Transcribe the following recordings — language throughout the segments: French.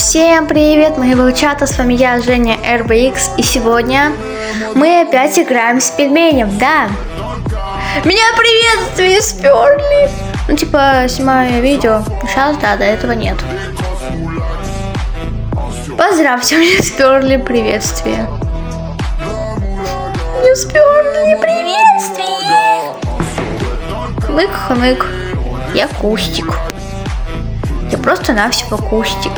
Всем привет, моего чата, с вами я, Женя RBX, и сегодня мы опять играем с пельменем, да. Меня приветствие сперли. Ну типа, снимаю видео, сейчас, да, до этого нет. Поздравьте, мне сперли приветствие. Мне сперли приветствие. Хмык-хмык, я кустик. Я просто-навсего кустик.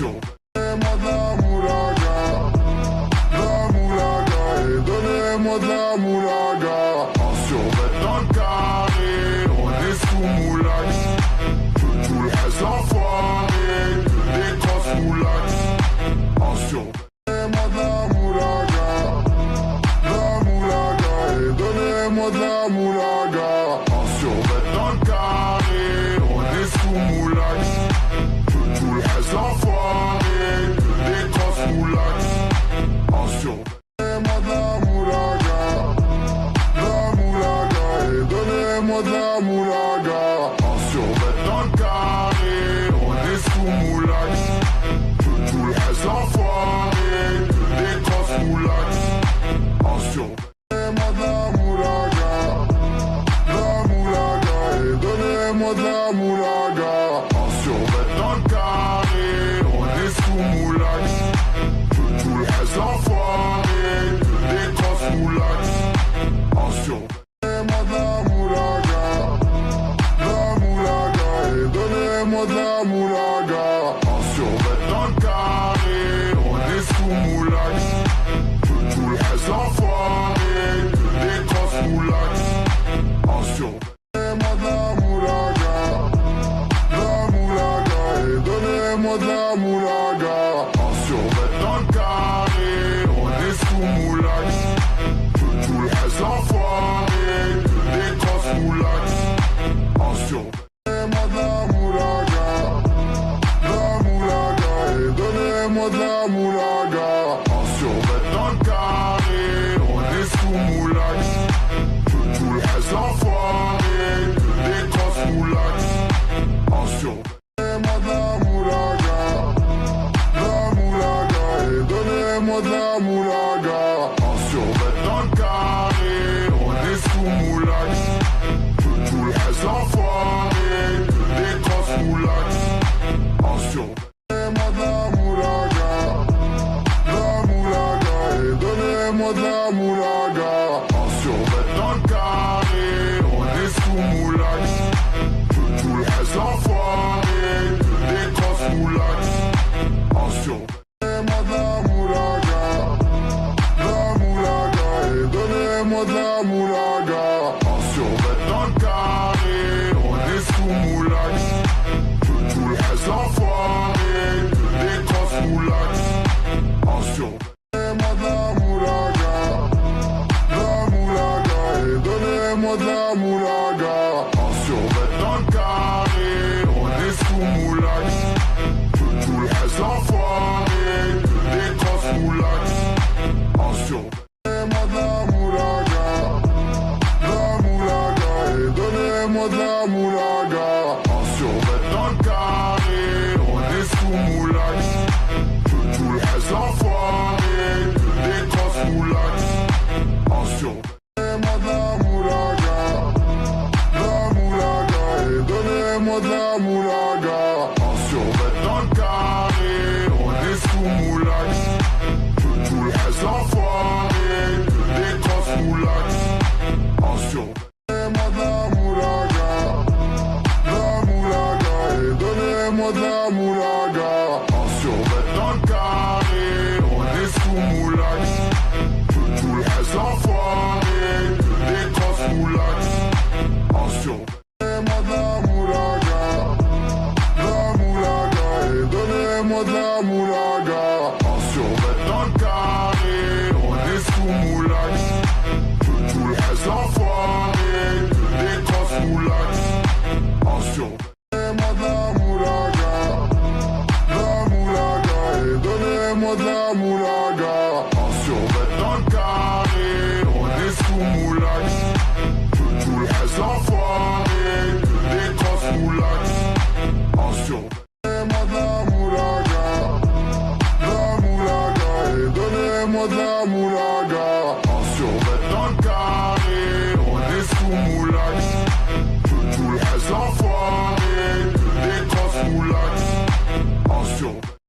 Donnez-moi de la moulaga, et donnez-moi de la moulaga. En survêt dans le carré, on est sous moulax. Tout le reste l'enfoiré, des grosses moulax. En survêt, donnez-moi de la moulaga, et donnez-moi de la moulaga. En survêt dans le carré, on est sous moulax. Tout le reste l'enfoiré, des grosses moulax. En survêt, donnez-moi de la moulaga, et donnez-moi de la moulaga. En survêt dans le carré, on est sous moulax. Tout le reste l'enfoiré, des grosses moulax. En survêt, donnez-moi de la moulaga, et donnez-moi de la moulaga. En survêt dans le carré, on est sous moulax. Tout le reste l'enfoiré, des grosses moulax. En survêt, donnez-moi de la moulaga, et donnez-moi de la moulaga. En survêt dans le carré, on est sous moulax. Tout le reste l'enfoiré, des grosses moulax. En survêt, donnez-moi de la moulaga, et donnez-moi de la moulaga. En survêt dans le carré, on est sous moulax. Tout le reste l'enfoiré, des grosses moulax. En survêt, donnez-moi de la moulaga, et donnez-moi de la moulaga. En survêt dans le carré, on est sous moulax. Tout le reste l'enfoiré, des grosses moulax. En survêt, donnez-moi de la moulaga, et donnez-moi de la moulaga. En survêt dans le carré, on est sous moulax. Tout le reste l'enfoiré, des grosses moulax. En survêt, donnez-moi de la moulaga, et donnez-moi de la moulaga. En survêt dans le carré, on est sous moulax. Tout le reste l'enfoiré, des grosses moulax. En survêt, donnez-moi de la moulaga, et donnez-moi de la moulaga. En survêt dans le carré, on est sous moulax. Tout le reste l'enfoiré, des grosses moulax. En survêt, donnez-moi de la moulaga, et donnez-moi de la moulaga. En survêt dans le carré, on est sous moulax. Tout le reste l'enfoiré, des grosses moulax. En survêt, donnez-moi de la moulaga, et donnez-moi de la moulaga. En survêt dans le carré, on est sous moulax. Tout le reste l'enfoiré, des grosses moulax. En survêt, donnez-moi de la moulaga, et donnez-moi de la moulaga. En survêt dans le carré, on est sous moulax. Tout le reste l'enfoiré, des grosses moulax. En survêt, donnez-moi de la moulaga, et donnez-moi de la moulaga. En survêt dans le carré, on est sous moulax. Tout le reste l'enfoiré, des grosses moulax. En survêt, donnez-moi de la moulaga, et donnez-moi de la moulaga. En survêt dans le carré, on est sous moulax. Tout le reste l'enfoiré, des grosses moulax. En survêt, donnez-moi de la moulaga, et donnez-moi de la moulaga. En survêt dans le carré, on est sous moulax. Tout le reste l'enfoiré, des grosses moulax. En survêt, donnez-moi de la moulaga, et donnez-moi de la moulaga. En survêt dans le carré, on est sous moulax. Tout le reste l'enfoiré, des grosses moulax. En survêt,